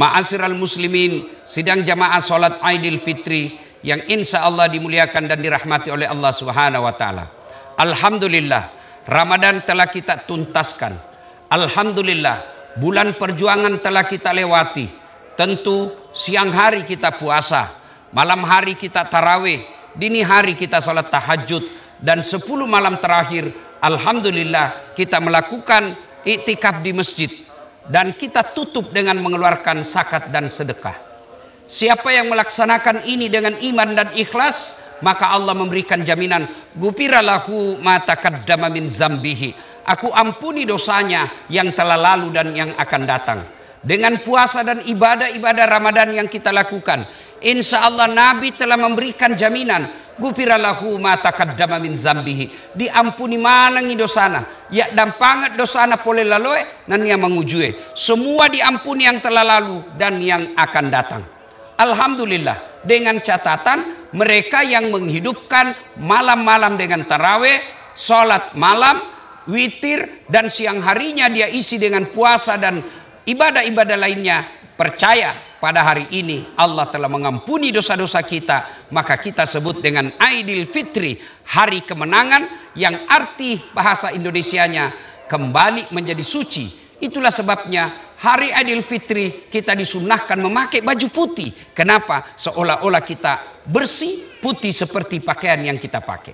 Ma'asyiral muslimin, sidang jamaah salat Aidil Fitri yang insya Allah dimuliakan dan dirahmati oleh Allah Subhanahu wa taala. Alhamdulillah, Ramadan telah kita tuntaskan. Alhamdulillah, bulan perjuangan telah kita lewati. Tentu siang hari kita puasa, malam hari kita tarawih, dini hari kita salat tahajud, dan 10 malam terakhir alhamdulillah kita melakukan iktikaf di masjid. Dan kita tutup dengan mengeluarkan zakat dan sedekah. Siapa yang melaksanakan ini dengan iman dan ikhlas, maka Allah memberikan jaminan, ghufira lahu ma taqaddama min zambihi. Aku ampuni dosanya yang telah lalu dan yang akan datang. Dengan puasa dan ibadah-ibadah Ramadan yang kita lakukan, insya Allah Nabi telah memberikan jaminan, ghufira lahu ma taqaddama min zambihi. Diampuni manangi dosana, ya dampangat dosana pole laloe nan yang mengujue. Semua diampuni yang telah lalu dan yang akan datang. Alhamdulillah, dengan catatan mereka yang menghidupkan malam-malam dengan taraweh, sholat malam, witir, dan siang harinya dia isi dengan puasa dan ibadah-ibadah lainnya, percaya pada hari ini Allah telah mengampuni dosa-dosa kita, maka kita sebut dengan Aidil Fitri, hari kemenangan, yang arti bahasa Indonesianya kembali menjadi suci. Itulah sebabnya hari Aidil Fitri kita disunahkan memakai baju putih. Kenapa? Seolah-olah kita bersih putih seperti pakaian yang kita pakai.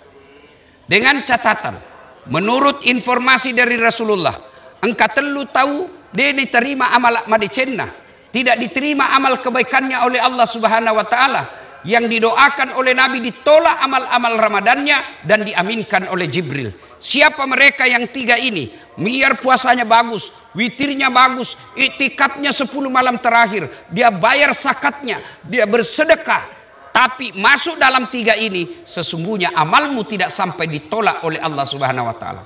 Dengan catatan, menurut informasi dari Rasulullah, engkau telu tahu dia diterima amal madicenna, tidak diterima amal kebaikannya oleh Allah Subhanahu wa taala. Yang didoakan oleh Nabi ditolak amal-amal Ramadannya dan diaminkan oleh Jibril. Siapa mereka yang 3 ini? Biar puasanya bagus, witirnya bagus, iktikafnya 10 malam terakhir, dia bayar zakatnya, dia bersedekah, tapi masuk dalam 3 ini, sesungguhnya amalmu tidak sampai ditolak oleh Allah Subhanahu wa taala.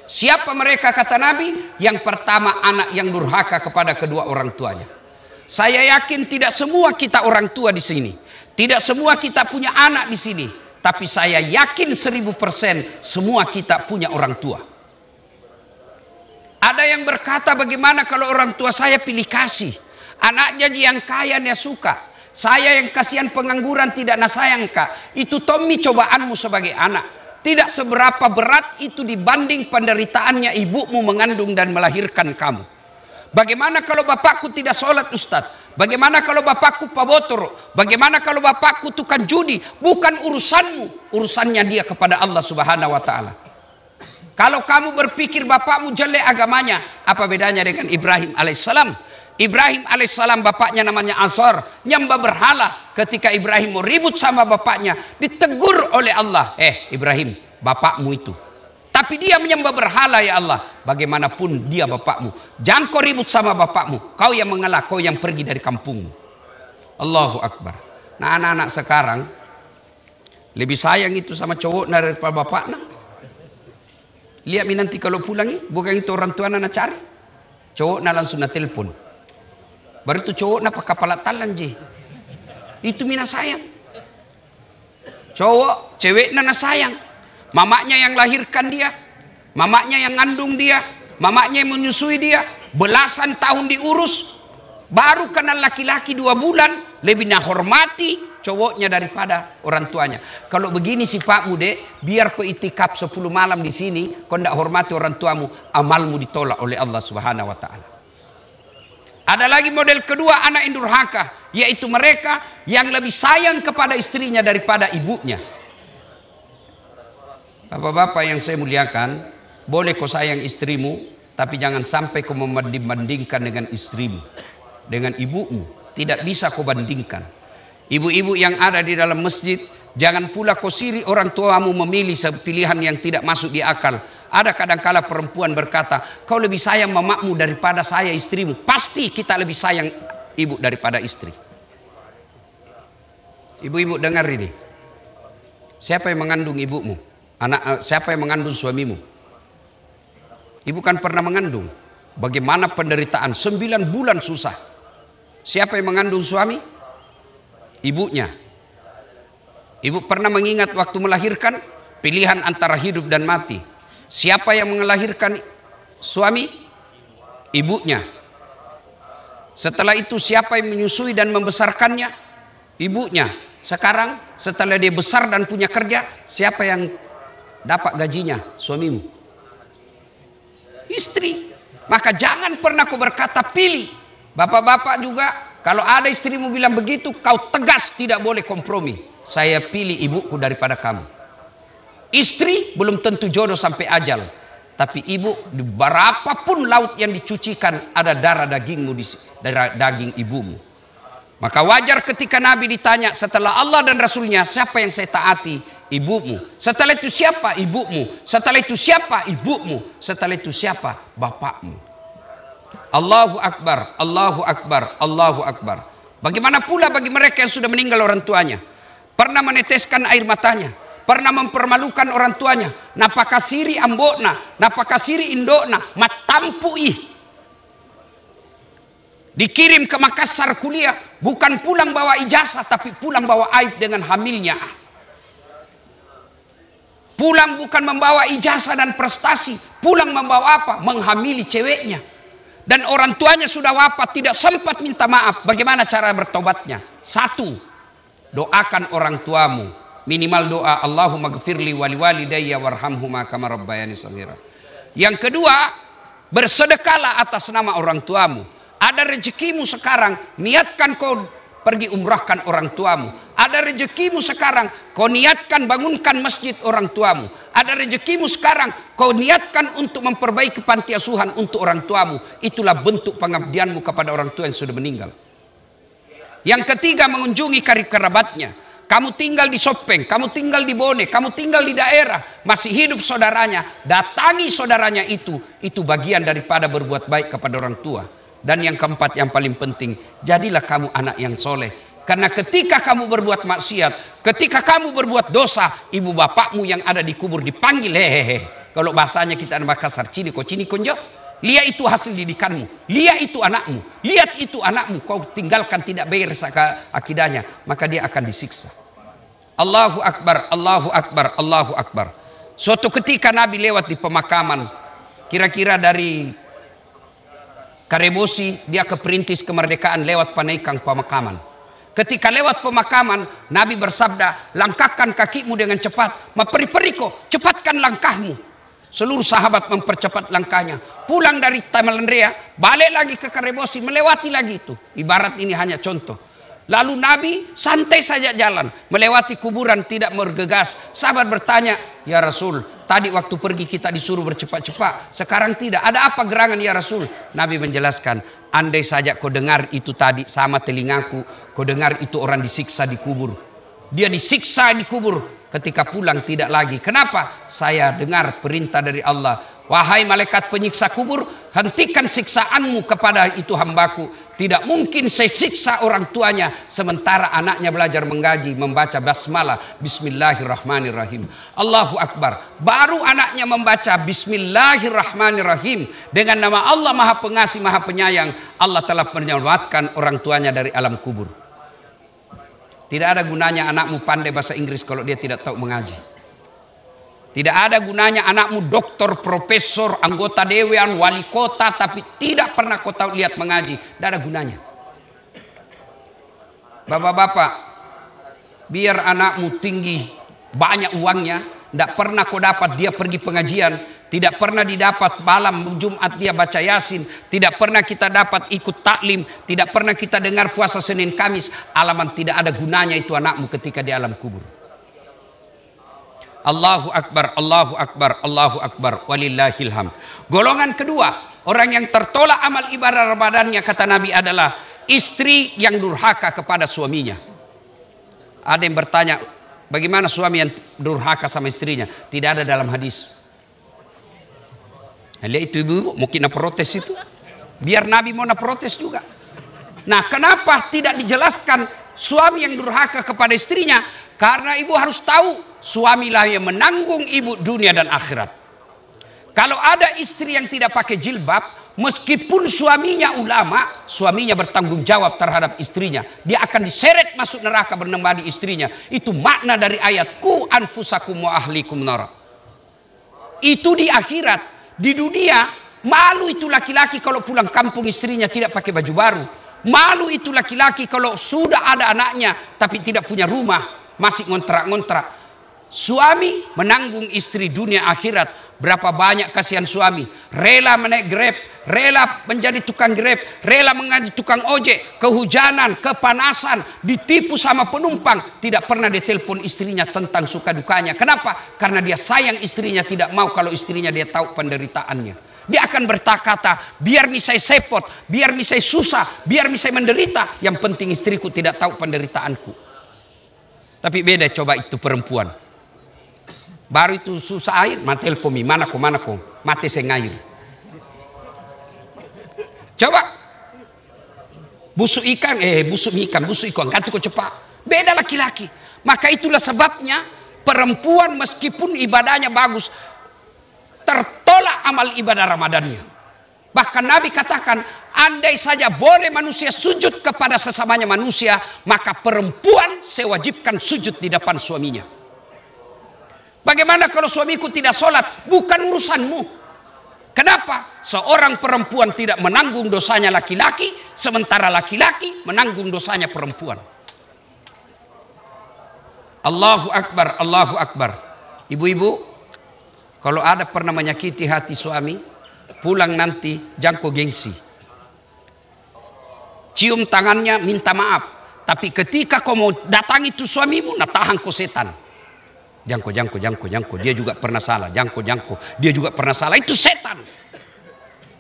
Siapa mereka kata Nabi? Yang pertama, anak yang durhaka kepada kedua orang tuanya. Saya yakin tidak semua kita orang tua di sini, tidak semua kita punya anak di sini, tapi saya yakin 1000% semua kita punya orang tua. Ada yang berkata, bagaimana kalau orang tua saya pilih kasih, anaknya yang kaya dia suka, saya yang kasihan pengangguran tidak nasayang kak. Itu Tommy cobaanmu sebagai anak. Tidak seberapa berat itu dibanding penderitaannya ibumu mengandung dan melahirkan kamu. Bagaimana kalau bapakku tidak sholat Ustadz? Bagaimana kalau bapakku pabotor? Bagaimana kalau bapakku tukang judi? Bukan urusanmu, urusannya dia kepada Allah Subhanahu wa taala. Kalau kamu berpikir bapakmu jelek agamanya, apa bedanya dengan Ibrahim alaihissalam? Ibrahim alaihissalam bapaknya namanya Azar, nyembah berhala. Ketika Ibrahim mau ribut sama bapaknya, ditegur oleh Allah, Ibrahim, bapakmu itu. Tapi dia menyembah berhala, ya Allah. Bagaimanapun dia bapakmu, jangan kau ribut sama bapakmu. Kau yang mengalah, kau yang pergi dari kampungmu. Allahu Akbar. Nah, anak-anak sekarang lebih sayang itu sama cowok daripada bapaknya. Lihat nanti kalau pulang, bukan itu orang tua anak cari. Cowok langsung na telepon. Baru itu cowok na pakapala talan je. Itu mina sayang. Cowok, cewek na sayang. Mamaknya yang lahirkan dia, mamaknya yang ngandung dia, mamaknya yang menyusui dia, belasan tahun diurus, baru kenal laki-laki 2 bulan, lebih nak hormati cowoknya daripada orang tuanya. Kalau begini sifatmu dek, biar kau itikaf 10 malam di sini, kau tidak hormati orang tuamu, amalmu ditolak oleh Allah Subhanahu wa taala. Ada lagi model kedua, anak yang durhaka, yaitu mereka yang lebih sayang kepada istrinya daripada ibunya. Bapak-bapak yang saya muliakan, boleh kau sayang istrimu, tapi jangan sampai kau membandingkan dengan istrimu, dengan ibumu. Tidak bisa kau bandingkan. Ibu-ibu yang ada di dalam masjid, jangan pula kau siri orang tuamu memilih pilihan yang tidak masuk di akal. Ada kadangkala perempuan berkata, kau lebih sayang mamamu daripada saya istrimu. Pasti kita lebih sayang ibu daripada istri. Ibu-ibu dengar ini. Siapa yang mengandung ibumu? Siapa yang mengandung suamimu? Ibu kan pernah mengandung. Bagaimana penderitaan 9 bulan susah. Siapa yang mengandung suami? Ibunya. Ibu pernah mengingat waktu melahirkan pilihan antara hidup dan mati. Siapa yang melahirkan suami? Ibunya. Setelah itu siapa yang menyusui dan membesarkannya? Ibunya. Sekarang setelah dia besar dan punya kerja, siapa yang dapat gajinya? Suamimu. Istri. Maka jangan pernah kau berkata pilih. Bapak-bapak juga, kalau ada istrimu bilang begitu, kau tegas, tidak boleh kompromi. Saya pilih ibuku daripada kamu. Istri belum tentu jodoh sampai ajal. Tapi ibu, di berapapun laut yang dicucikan, ada darah dagingmu, darah daging ibumu. Maka wajar ketika Nabi ditanya, setelah Allah dan Rasulnya, siapa yang saya taati? Ibumu. Setelah itu siapa? Ibumu. Setelah itu siapa? Ibumu. Setelah itu siapa? Bapakmu. Allahu Akbar, Allahu Akbar, Allahu Akbar. Bagaimana pula bagi mereka yang sudah meninggal orang tuanya? Pernah meneteskan air matanya, pernah mempermalukan orang tuanya, napakasiri ambokna, napakasiri indokna, matampui. Dikirim ke Makassar kuliah, bukan pulang bawa ijazah, tapi pulang bawa aib dengan hamilnya. Pulang bukan membawa ijazah dan prestasi, pulang membawa apa? Menghamili ceweknya. Dan orang tuanya sudah wafat, tidak sempat minta maaf. Bagaimana cara bertobatnya? Satu, doakan orang tuamu. Minimal doa, Allahumma gfirli wali walidayya warhamhuma kama rabbayani shaghira. Yang kedua, bersedekahlah atas nama orang tuamu. Ada rezekimu sekarang, niatkan kau pergi umrahkan orang tuamu. Ada rezekimu sekarang, kau niatkan bangunkan masjid orang tuamu. Ada rezekimu sekarang, kau niatkan untuk memperbaiki panti asuhan untuk orang tuamu. Itulah bentuk pengabdianmu kepada orang tua yang sudah meninggal. Yang ketiga, mengunjungi karib kerabatnya. Kamu tinggal di Sopeng, kamu tinggal di Bone, kamu tinggal di daerah, masih hidup saudaranya, datangi saudaranya itu bagian daripada berbuat baik kepada orang tua. Dan yang keempat, yang paling penting, jadilah kamu anak yang soleh. Karena ketika kamu berbuat maksiat, ketika kamu berbuat dosa, ibu bapakmu yang ada di kubur dipanggil, hehehe. Kalau bahasanya kita di Makassar, cini konjo. Lihat itu hasil didikanmu, lihat itu anakmu, lihat itu anakmu. Kau tinggalkan tidak beres akidahnya, maka dia akan disiksa. Allahu Akbar, Allahu Akbar, Allahu Akbar. Suatu ketika Nabi lewat di pemakaman, kira-kira dari Karebosi dia ke Perintis Kemerdekaan lewat Panaikang pemakaman. Ketika lewat pemakaman, Nabi bersabda, langkahkan kakimu dengan cepat. Maperi-periko, cepatkan langkahmu. Seluruh sahabat mempercepat langkahnya. Pulang dari Tamalendrea, balik lagi ke Karebosi, melewati lagi itu. Ibarat ini hanya contoh. Lalu Nabi santai saja jalan, melewati kuburan tidak bergegas. Sahabat bertanya, ya Rasul, tadi waktu pergi kita disuruh bercepat-cepat, sekarang tidak. Ada apa gerangan ya Rasul? Nabi menjelaskan, andai saja kau dengar itu tadi sama telingaku, kau dengar itu orang disiksa di kubur. Dia disiksa di kubur, ketika pulang tidak lagi. Kenapa? Saya dengar perintah dari Allah. Wahai malaikat penyiksa kubur, hentikan siksaanmu kepada itu hambaku. Tidak mungkin saya siksa orang tuanya sementara anaknya belajar mengaji, membaca basmalah, bismillahirrahmanirrahim. Allahu Akbar. Baru anaknya membaca bismillahirrahmanirrahim. Dengan nama Allah Maha Pengasih, Maha Penyayang, Allah telah menyelamatkan orang tuanya dari alam kubur. Tidak ada gunanya anakmu pandai bahasa Inggris kalau dia tidak tahu mengaji. Tidak ada gunanya anakmu doktor, profesor, anggota dewan, wali kota, tapi tidak pernah kau tahu lihat mengaji. Tidak ada gunanya. Bapak-bapak, biar anakmu tinggi, banyak uangnya, tidak pernah kau dapat dia pergi pengajian, tidak pernah didapat malam Jumat dia baca Yasin, tidak pernah kita dapat ikut taklim, tidak pernah kita dengar puasa Senin Kamis. Alaman tidak ada gunanya itu anakmu ketika di alam kubur. Allahu Akbar, Allahu Akbar, Allahu Akbar, walillahil hamd. Golongan kedua, orang yang tertolak amal ibadah Ramadannya, kata Nabi, adalah istri yang durhaka kepada suaminya. Ada yang bertanya, bagaimana suami yang durhaka sama istrinya? Tidak ada dalam hadis. Lihat itu ibu, mungkin nak protes itu. Biar Nabi mau nak protes juga. Nah, kenapa tidak dijelaskan suami yang durhaka kepada istrinya? Karena ibu harus tahu, suamilah yang menanggung ibu dunia dan akhirat. Kalau ada istri yang tidak pakai jilbab, meskipun suaminya ulama, suaminya bertanggung jawab terhadap istrinya. Dia akan diseret masuk neraka menemani istrinya. Itu makna dari ayat ku anfusakum wa ahlikum nar. Itu di akhirat. Di dunia, malu itu laki-laki kalau pulang kampung istrinya tidak pakai baju baru. Malu itu laki-laki kalau sudah ada anaknya tapi tidak punya rumah, masih ngontrak-ngontrak. Suami menanggung istri dunia akhirat. Berapa banyak kasihan suami rela menaik Grab, rela menjadi tukang Grab, rela menjadi tukang ojek, kehujanan, kepanasan, ditipu sama penumpang, tidak pernah ditelepon istrinya tentang suka dukanya. Kenapa? Karena dia sayang istrinya, tidak mau kalau istrinya dia tahu penderitaannya. Dia akan berkata, biar misai sepot, biar misai susah, biar misai menderita, yang penting istriku tidak tahu penderitaanku. Tapi beda coba itu perempuan. Baru itu susah air, mati telpomi, mana ko, mati saya ngair. Coba busuk ikan, busuk ikan, ganti ko cepat. Beda laki-laki. Maka itulah sebabnya perempuan meskipun ibadahnya bagus, tertolak amal ibadah Ramadannya. Bahkan Nabi katakan, andai saja boleh manusia sujud kepada sesamanya manusia, maka perempuan sewajibkan sujud di depan suaminya. Bagaimana kalau suamiku tidak sholat? Bukan urusanmu. Kenapa? Seorang perempuan tidak menanggung dosanya laki-laki, sementara laki-laki menanggung dosanya perempuan. Allahu Akbar, Allahu Akbar. Ibu-ibu, kalau ada pernah menyakiti hati suami, pulang nanti jangko gengsi. Cium tangannya, minta maaf. Tapi ketika kau mau datangi itu suamimu, nah tahan kau setan. Jangko, dia juga pernah salah. Jangko, dia juga pernah salah. Itu setan.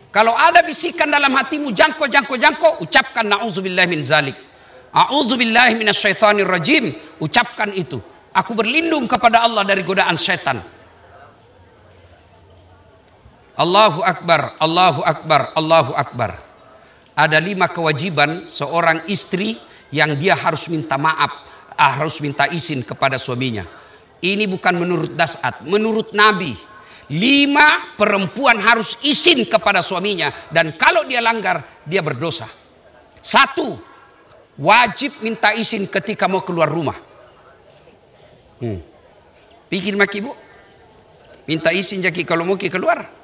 Kalau ada bisikan dalam hatimu, jangko, ucapkan na'udzubillahi min zalik. A'udzubillahi minasyaitonir rajim. Ucapkan itu. Aku berlindung kepada Allah dari godaan setan. Allahu Akbar, Allahu Akbar, Allahu Akbar. Ada 5 kewajiban seorang istri yang dia harus minta maaf, harus minta izin kepada suaminya. Ini bukan menurut Das'at, menurut Nabi. 5 perempuan harus izin kepada suaminya, dan kalau dia langgar, dia berdosa. 1, wajib minta izin ketika mau keluar rumah. Pikir maki bu, minta izin jadi kalau mau keluar.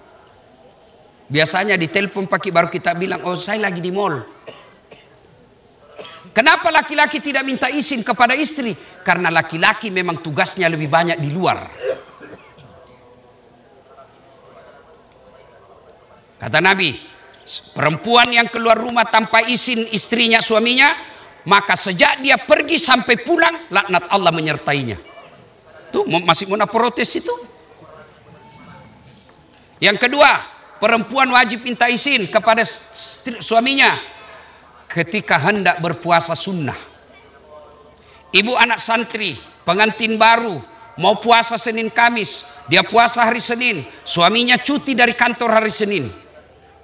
Biasanya ditelepon pagi baru kita bilang, oh saya lagi di mall. Kenapa laki-laki tidak minta izin kepada istri? Karena laki-laki memang tugasnya lebih banyak di luar. Kata Nabi, perempuan yang keluar rumah tanpa izin istrinya, suaminya, maka sejak dia pergi sampai pulang, laknat Allah menyertainya. Tuh masih mau protes itu. Yang kedua, perempuan wajib minta izin kepada suaminya ketika hendak berpuasa sunnah. Ibu anak santri, pengantin baru, mau puasa Senin Kamis, dia puasa hari Senin, suaminya cuti dari kantor hari Senin.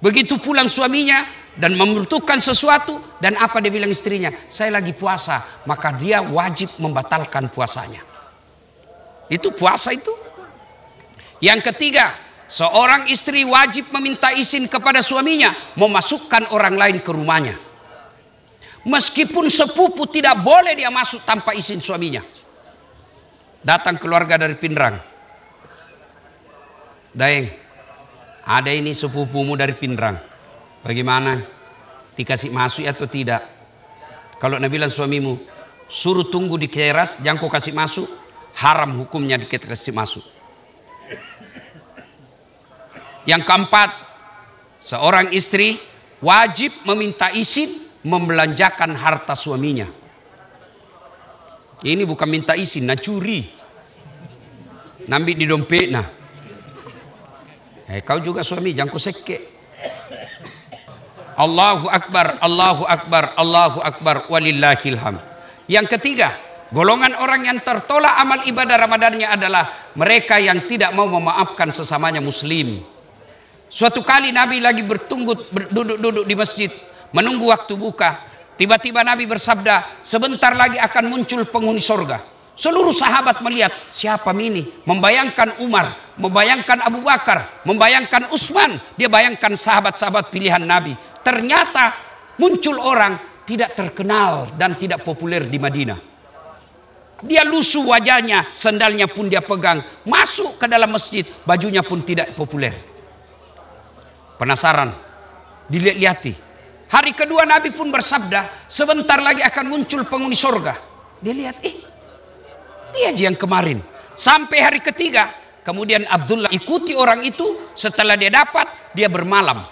Begitu pulang suaminya dan membutuhkan sesuatu, dan apa dia bilang istrinya? Saya lagi puasa, maka dia wajib membatalkan puasanya. Itu puasa itu. Yang ketiga, seorang istri wajib meminta izin kepada suaminya memasukkan orang lain ke rumahnya. Meskipun sepupu tidak boleh dia masuk tanpa izin suaminya. Datang keluarga dari Pindrang. Daeng, ada ini sepupumu dari Pindrang. Bagaimana? Dikasih masuk atau tidak? Kalau Nabi bilang suamimu, suruh tunggu di teras, jangan kau kasih masuk, haram hukumnya dikasih masuk. Yang keempat, seorang istri wajib meminta izin membelanjakan harta suaminya. Ini bukan minta izin, nah curi. Nambi di dompet nah. Kau juga suami, jangan kau seke. Allahu Akbar, Allahu Akbar, Allahu Akbar, walillahil hamd. Yang ketiga, golongan orang yang tertolak amal ibadah Ramadannya adalah mereka yang tidak mau memaafkan sesamanya muslim. Suatu kali Nabi lagi duduk di masjid, menunggu waktu buka. Tiba-tiba Nabi bersabda, sebentar lagi akan muncul penghuni surga. Seluruh sahabat melihat, siapa ini? Membayangkan Umar, membayangkan Abu Bakar, membayangkan Utsman. Dia bayangkan sahabat-sahabat pilihan Nabi. Ternyata muncul orang tidak terkenal dan tidak populer di Madinah. Dia lusuh wajahnya, sandalnya pun dia pegang. Masuk ke dalam masjid, bajunya pun tidak populer. Penasaran, dilihat-lihati. Hari kedua Nabi pun bersabda, sebentar lagi akan muncul penghuni surga. Dia lihat, dia aja yang kemarin. Sampai hari ketiga, kemudian Abdullah ikuti orang itu. Setelah dia dapat, dia bermalam.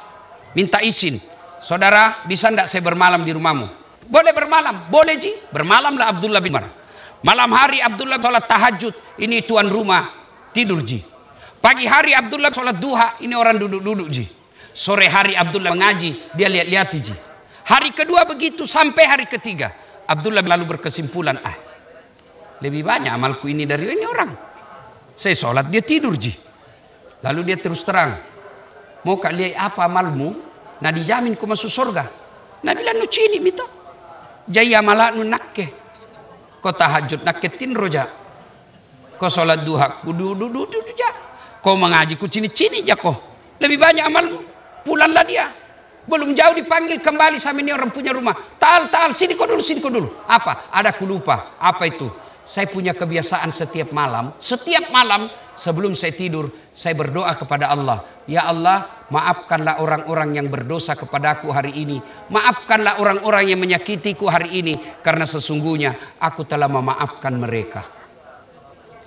Minta izin, saudara, bisa enggak saya bermalam di rumahmu? Boleh bermalam, boleh ji. Bermalamlah Abdullah bin Umar. Malam hari Abdullah sholat tahajud, ini tuan rumah tidur ji. Pagi hari Abdullah sholat duha, ini orang duduk-duduk ji. Sore hari Abdullah mengaji, dia lihat-lihat ji. Hari kedua begitu sampai hari ketiga. Abdullah lalu berkesimpulan, lebih banyak amalku ini dari ini orang. Saya sholat, dia tidur ji. Lalu dia terus terang, mau kak lihat apa amalmu? Nah dijamin kau masuk surga. Nah bilang nu cini mito. Jaya malah nu nakke. Kau tahajud naketin roja. Kau sholat duha, duduk ja. Kau mengaji ku cini-cini ja kau. Lebih banyak amalmu. Pulanglah dia. Belum jauh dipanggil kembali sama ini orang punya rumah. Tal, sini kau dulu. Apa? Ada ku lupa. Apa itu? Saya punya kebiasaan setiap malam sebelum saya tidur, saya berdoa kepada Allah. Ya Allah, maafkanlah orang-orang yang berdosa kepadaku hari ini. Maafkanlah orang-orang yang menyakitiku hari ini. Karena sesungguhnya aku telah memaafkan mereka.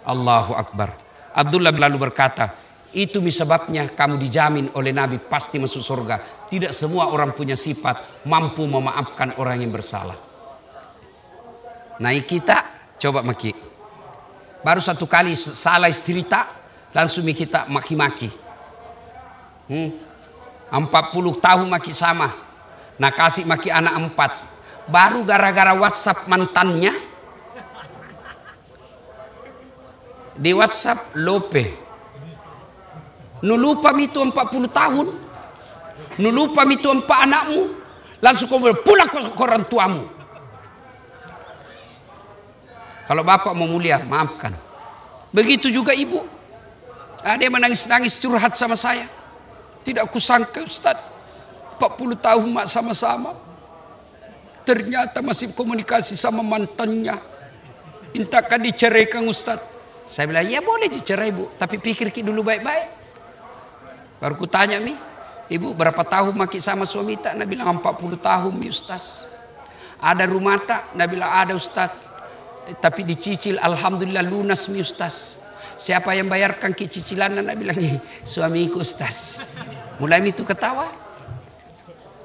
Allahu Akbar. Abdullah lalu berkata, itu sebabnya kamu dijamin oleh Nabi pasti masuk surga. Tidak semua orang punya sifat mampu memaafkan orang yang bersalah. Nah kita coba maki. Baru satu kali salah istri tak, langsung kita maki-maki. 40 tahun maki sama. Nah kasih maki anak 4. Baru gara-gara WhatsApp mantannya. Di WhatsApp lope. Nulupa itu 40 tahun. Nulupa itu 4 anakmu. Langsung kau pulang ke orang tuamu. Kalau bapak mau mulia, maafkan. Begitu juga ibu. Dia menangis-nangis curhat sama saya. Tidak kusangka Ustaz, 40 tahun mak sama-sama. Ternyata masih komunikasi sama mantannya. Mintakan diceraikan Ustaz. Saya bilang, ya boleh dicerai bu. Tapi pikir dulu baik-baik. Baru kutanya ibu berapa tahun maki sama suami tak? Nah bilang 40 tahun mi Ustaz. Ada rumah tak? Nah bilang ada Ustaz. Tapi dicicil alhamdulillah lunas mi Ustaz. Siapa yang bayarkan cicilan? Nah bilang suamiku Ustaz. Mulai itu ketawa.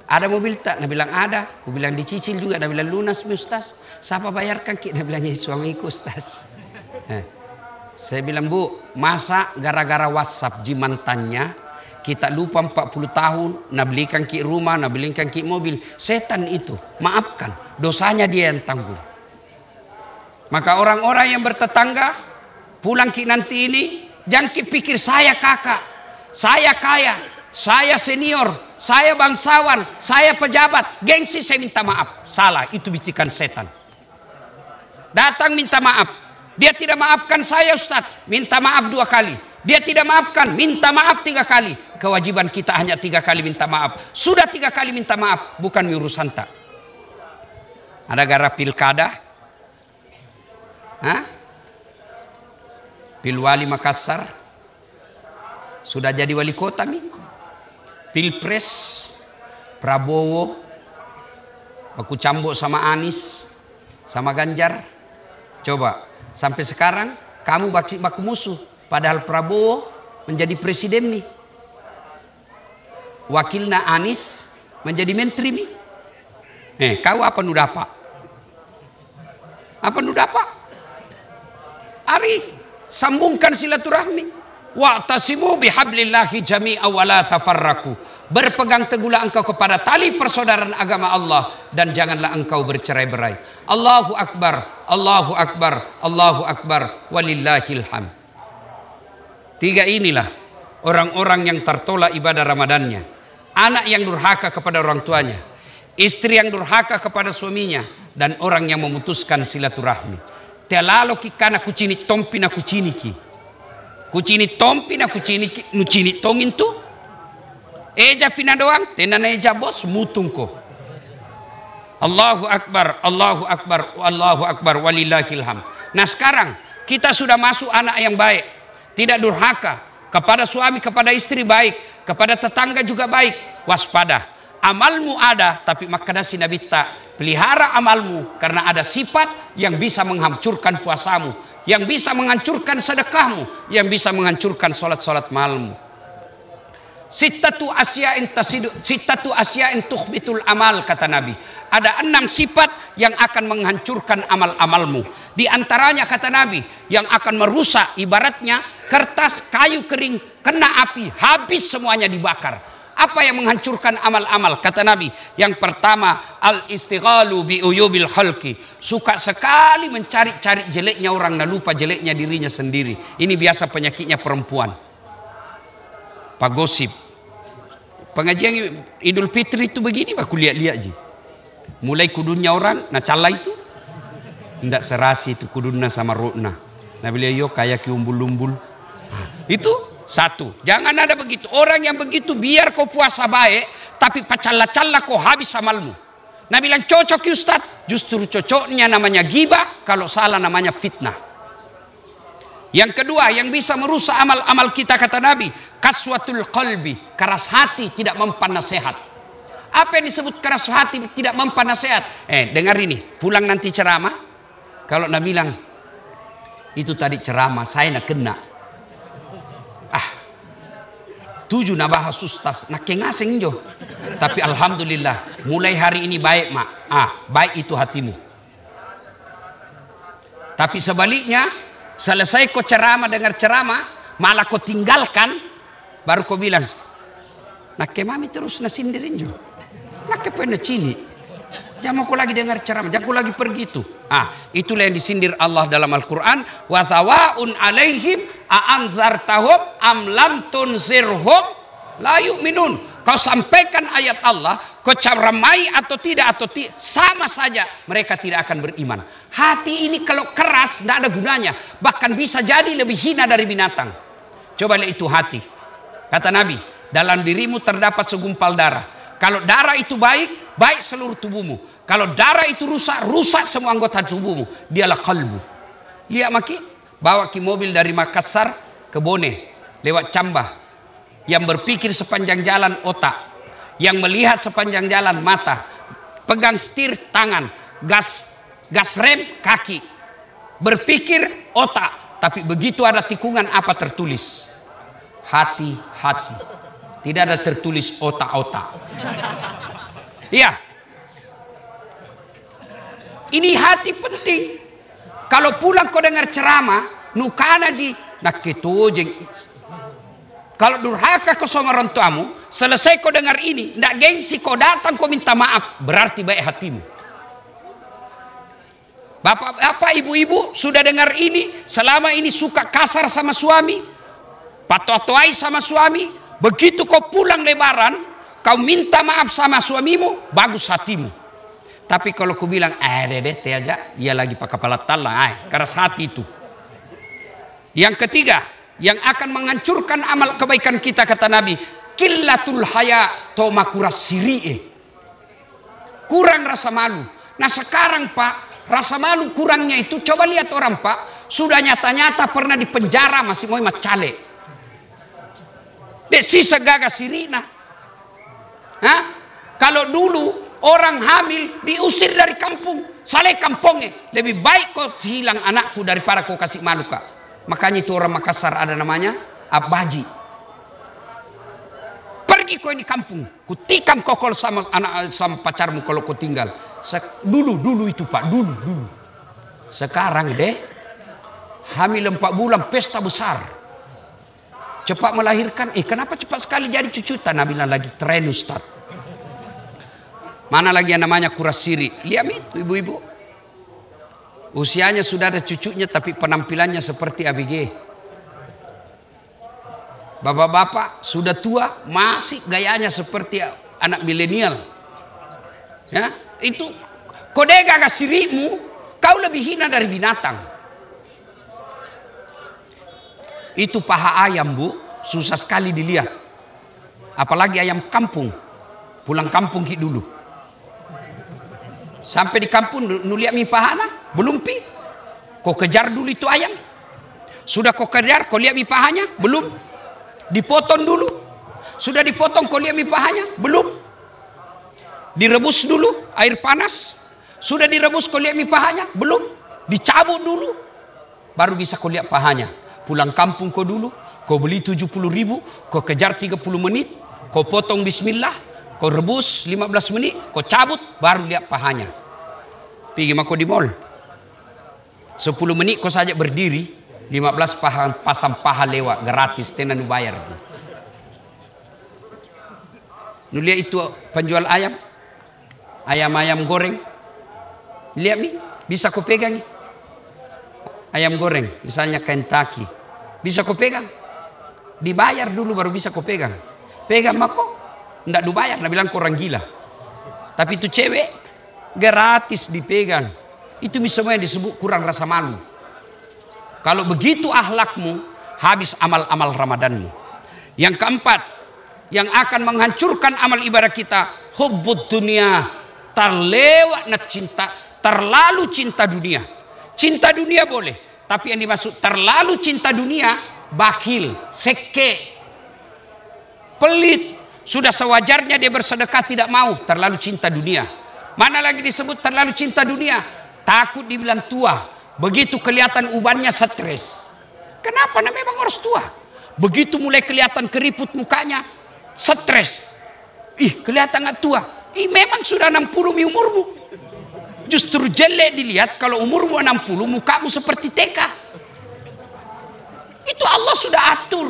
Ada mobil tak? Nah bilang ada. Aku bilang dicicil juga. Nah bilang lunas mi Ustaz. Siapa bayarkan? Nah bilang suamiku Ustaz. Saya bilang bu, masa gara-gara WhatsApp jimantannya kita lupa 40 tahun, nak belikan ki rumah, nak belikan ki mobil. Setan itu, maafkan. Dosanya dia yang tanggung. Maka orang-orang yang bertetangga, pulang ki nanti ini, jangan ki pikir saya kakak, saya kaya, saya senior, saya bangsawan, saya pejabat. Gengsi saya minta maaf. Salah, itu bisikan setan. Datang minta maaf. Dia tidak maafkan saya Ustaz, minta maaf 2 kali. Dia tidak maafkan, minta maaf 3 kali. Kewajiban kita hanya 3 kali minta maaf. Sudah 3 kali minta maaf, bukan urusan tak. Ada gara pilkada, Pilwali Makassar, sudah jadi wali kota mi. Pilpres, Prabowo, aku cambuk sama Anies, sama Ganjar. Coba, sampai sekarang kamu baku musuh. Padahal Prabowo menjadi presiden nih. Wakilnya Anies menjadi menteri nih. Kau apa nu dapat? Apa nu dapat? Ari, sambungkan silaturahmi. Wa'tasimu bihablillahi jami'a wa la tafarraku. Berpegang teguhlah engkau kepada tali persaudaraan agama Allah dan janganlah engkau bercerai-berai. Allahu Akbar, Allahu Akbar, Allahu Akbar, walillahil hamd. 3 inilah orang-orang yang tertolak ibadah Ramadannya. Anak yang durhaka kepada orang tuanya, istri yang durhaka kepada suaminya, dan orang yang memutuskan silaturahmi. Tialalo ki kana kucini tompi na kucini ki. Kucini tompi na kucini ki, nucini tongin tu. Eja pina doang, tenan eja bos mutungko. Allahu Akbar, Allahu Akbar, Allahu Akbar, walillahil hamd. Nah sekarang kita sudah masuk anak yang baik. Tidak durhaka kepada suami, kepada istri baik, kepada tetangga juga baik. Waspada. Amalmu ada, tapi maka si Nabi tak pelihara amalmu, karena ada sifat yang bisa menghancurkan puasamu, yang bisa menghancurkan sedekahmu, yang bisa menghancurkan solat-solat malammu. Sittatu asya'in tukhbitul amal, kata Nabi. Ada 6 sifat yang akan menghancurkan amal-amalmu. Di antaranya, kata Nabi, yang akan merusak, ibaratnya kertas kayu kering kena api, habis semuanya dibakar. Apa yang menghancurkan amal-amal? Kata Nabi, yang pertama, al-istighalu bi uyubil khalqi. Suka sekali mencari-cari jeleknya orang dan lupa jeleknya dirinya sendiri. Ini biasa penyakitnya perempuan. Pak gosip. Pengajian Idul Fitri itu begini, aku lihat-lihat aja. Mulai kudunnya orang, nah cala itu. Tidak serasi itu kudunnya sama rokna. Nah beliau yo kayak umbul-umbul. Itu satu. Jangan ada begitu. Orang yang begitu biar kau puasa baik, tapi pacalla-calla kau habis amalmu. Nah bilang cocok Ustaz. Justru cocoknya namanya ghibah, kalau salah namanya fitnah. Yang kedua, yang bisa merusak amal-amal kita, kata Nabi, kaswatul qalbi, keras hati, tidak mempan nasihat. Apa yang disebut keras hati, tidak mempan nasihat? Dengar ini, pulang nanti ceramah, kalau Nabi bilang, itu tadi ceramah, saya nak kena. 7 na bahas ustaz, nak kengaseng jo. Tapi alhamdulillah, mulai hari ini baik mak. Baik itu hatimu. Tapi sebaliknya, selesai kau ceramah, dengar ceramah, malah kau tinggalkan, baru kau bilang, nak mami terus nasindirin jo. Nak pernah cili. Jangan kau lagi dengar ceramah, jangan kau lagi pergi itu. Itulah yang disindir Allah dalam Al-Quran. Wa thawaun alaihim a'anzartahum am lam tunzirhum la yu'minun. Kau sampaikan ayat Allah, kau ceramai atau tidak, sama saja mereka tidak akan beriman. Hati ini kalau keras tidak ada gunanya, bahkan bisa jadi lebih hina dari binatang. Coba lihat itu hati. Kata Nabi, dalam dirimu terdapat segumpal darah. Kalau darah itu baik, baik seluruh tubuhmu. Kalau darah itu rusak, rusak semua anggota tubuhmu. Dialah kalbu. Lihat maki, bawa ki mobil dari Makassar ke Bone, lewat Cambah. Yang berpikir sepanjang jalan otak, yang melihat sepanjang jalan mata, pegang setir tangan, gas rem kaki, berpikir otak. Tapi begitu ada tikungan, apa tertulis? Hati-hati. Tidak ada tertulis otak-otak. Iya. Ini hati penting. Kalau pulang kau dengar ceramah, nukana ji, nak ketujeng. Kalau durhaka kau sama orang tuamu, selesai kau dengar ini, ndak gengsi kau datang kau minta maaf, berarti baik hatimu. Bapak-bapak, ibu-ibu sudah dengar ini, selama ini suka kasar sama suami, patotoai sama suami. Begitu kau pulang lebaran, kau minta maaf sama suamimu, bagus hatimu. Tapi kalau kau bilang, dede aja, ia lagi pakai kepala tala, keras hati itu. Yang ketiga, yang akan menghancurkan amal kebaikan kita, kata Nabi, killatul haya tomakuras siri'e. Kurang rasa malu. Nah sekarang Pak, rasa malu kurangnya itu, coba lihat orang Pak, sudah nyata-nyata pernah di penjara masih mau macale. Dek sisa gagas sirina. Kalau dulu orang hamil diusir dari kampung, saleh kampungnya. Lebih baik kau hilang anakku daripada kau kasih malu kak. Makanya itu orang Makassar ada namanya Abaji. Pergi kau ini kampung, kutikam kau kalau sama anak sama pacarmu kalau kau tinggal. Dulu itu Pak, dulu. Sekarang deh hamil 4 bulan pesta besar. Cepat melahirkan, kenapa cepat sekali jadi cucutan? Nabi lagi tren Ustaz. Mana lagi yang namanya kuras siri? Lihat itu ibu-ibu. Usianya sudah ada cucunya tapi penampilannya seperti ABG. Bapak-bapak sudah tua masih gayanya seperti anak milenial. Ya, itu kode gagas sirimu, kau lebih hina dari binatang. Itu paha ayam bu, susah sekali dilihat. Apalagi ayam kampung. Pulang kampung dulu. Sampai di kampung nuliak mi pahana, belum pi. Kau kejar dulu itu ayam. Sudah kau kejar, kau lihat mi pahanya, belum. Dipotong dulu. Sudah dipotong, kau lihat mi pahanya, belum. Direbus dulu air panas. Sudah direbus kau lihat pahanya? Belum. Dicabut dulu. Baru bisa kau lihat pahanya. Pulang kampung kau dulu. Kau beli 70.000. Kau kejar 30 menit. Kau potong bismillah. Kau rebus 15 menit. Kau cabut. Baru lihat pahanya. Pergi mako di mall. 10 menit kau saja berdiri. 15 pasang paha lewat. Gratis. Tenan bayar. Nulia itu penjual ayam. Ayam-ayam goreng. Lihat nih, bisa kau pegang nih. Ayam goreng, misalnya Kentucky. Bisa kau pegang. Dibayar dulu baru bisa kau pegang. Pegang mako, ndak dibayar, nak bilang kurang gila. Tapi itu cewek, gratis dipegang. Itu semua yang disebut kurang rasa malu. Kalau begitu akhlakmu, habis amal-amal Ramadanmu. Yang keempat, yang akan menghancurkan amal ibadah kita, hubbud dunia. Terlewat nak cinta, terlalu cinta dunia. Cinta dunia boleh, tapi yang dimaksud terlalu cinta dunia, bakhil, seke, pelit. Sudah sewajarnya dia bersedekah tidak mau, terlalu cinta dunia. Mana lagi disebut terlalu cinta dunia? Takut dibilang tua. Begitu kelihatan ubannya stres. Kenapa? Nah, memang harus tua. Begitu mulai kelihatan keriput mukanya, stres. Ih, kelihatan nggak tua. Memang sudah 60 umurmu. Justru jelek dilihat kalau umurmu 60, mukamu seperti TK. Itu Allah sudah atur.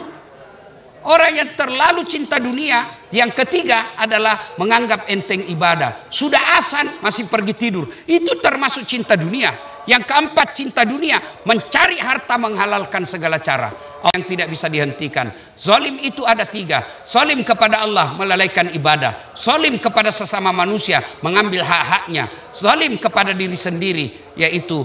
Orang yang terlalu cinta dunia. Yang ketiga adalah menganggap enteng ibadah. Sudah azan masih pergi tidur. Itu termasuk cinta dunia. Yang keempat cinta dunia, mencari harta menghalalkan segala cara. Yang tidak bisa dihentikan. Zalim itu ada 3. Zalim kepada Allah, melalaikan ibadah. Zalim kepada sesama manusia, mengambil hak-haknya. Zalim kepada diri sendiri, yaitu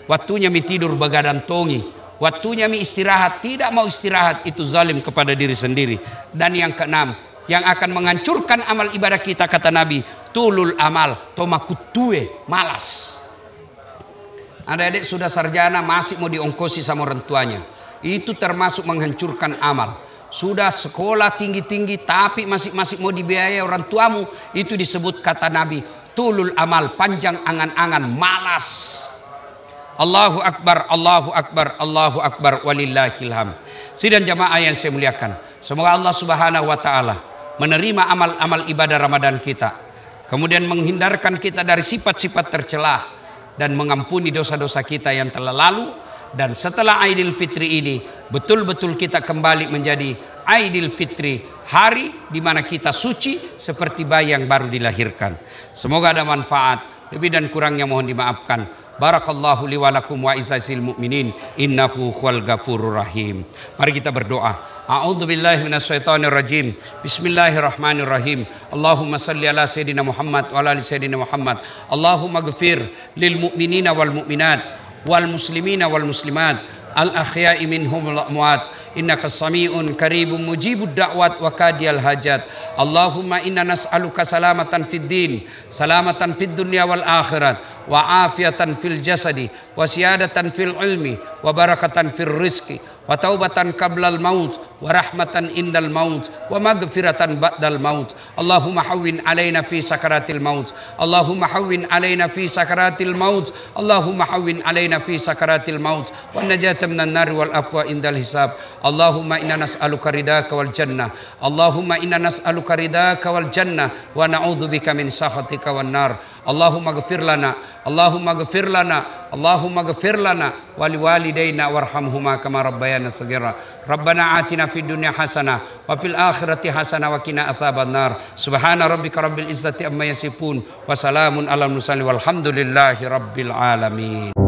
waktunya mi tidur begadang tongi. Waktunya mi istirahat, tidak mau istirahat. Itu zalim kepada diri sendiri. Dan yang keenam, yang akan menghancurkan amal ibadah kita, kata Nabi, tulul amal, tomakutue, malas. Adik-adik sudah sarjana masih mau diongkosi sama orang tuanya. Itu termasuk menghancurkan amal. Sudah sekolah tinggi-tinggi tapi masih mau dibiayai orang tuamu. Itu disebut kata Nabi, tulul amal, panjang angan-angan, malas. Allahu Akbar, Allahu Akbar, Allahu Akbar, walillahilham. Sidang jamaah yang saya muliakan, semoga Allah Subhanahu wa taala menerima amal-amal ibadah Ramadan kita. Kemudian menghindarkan kita dari sifat-sifat tercelah. Dan mengampuni dosa-dosa kita yang telah lalu. Dan setelah Aidil Fitri ini, betul-betul kita kembali menjadi Aidil Fitri, hari di mana kita suci seperti bayi yang baru dilahirkan. Semoga ada manfaat. Lebih dan kurangnya mohon dimaafkan. Barakallahu li wa lakum wa izazil mu'minin. Innahu huwal ghafurur rahim. Mari kita berdoa. A'udzu billahi minasyaitonir rajim. Bismillahirrahmanirrahim. Allahumma shalli ala sayidina Muhammad wa ala ali sayidina Muhammad. Allahumma ighfir lil mu'minina wal mu'minat wal muslimina wal muslimat al ahya'i minhum wal amwat innaka sami'un qaribun mujibud da'wat wa kadiyal hajat. Allahumma inna nas'aluka salamatan fid din, salamatan fid dunya wal akhirat, wa afiatan fil jasadi, wa siyadatan fil ilmi, wa barakatan fil rizqi, wa taubatan qablal maut, wa rahmatan indal maut, wa maghfiratan ba'dal maut. Allahumma hawwin alaina fi sakaratil maut. Allahumma hawwin alaina fi sakaratil maut. Allahumma hawwin alaina fi sakaratil maut. Wa najata minan nari wal afwa indal hisab. Allahumma inna nas'aluka ridaka wal jannah. Allahumma inna nas'aluka ridaka wal jannah wa na'udzubika min sakhatika wan nar. Allahumma ighfir lana, Allahumma ighfir lana, Allahumma ighfir lana wa liwalidayna warhamhuma kama rabbayana shaghira. Rabbana atina fid dunya hasanah wa fil akhirati hasanah wa qina adzabannar. Subhana rabbika rabbil izzati amma yasifun wa salamun alal mursalin walhamdulillahi rabbil alamin.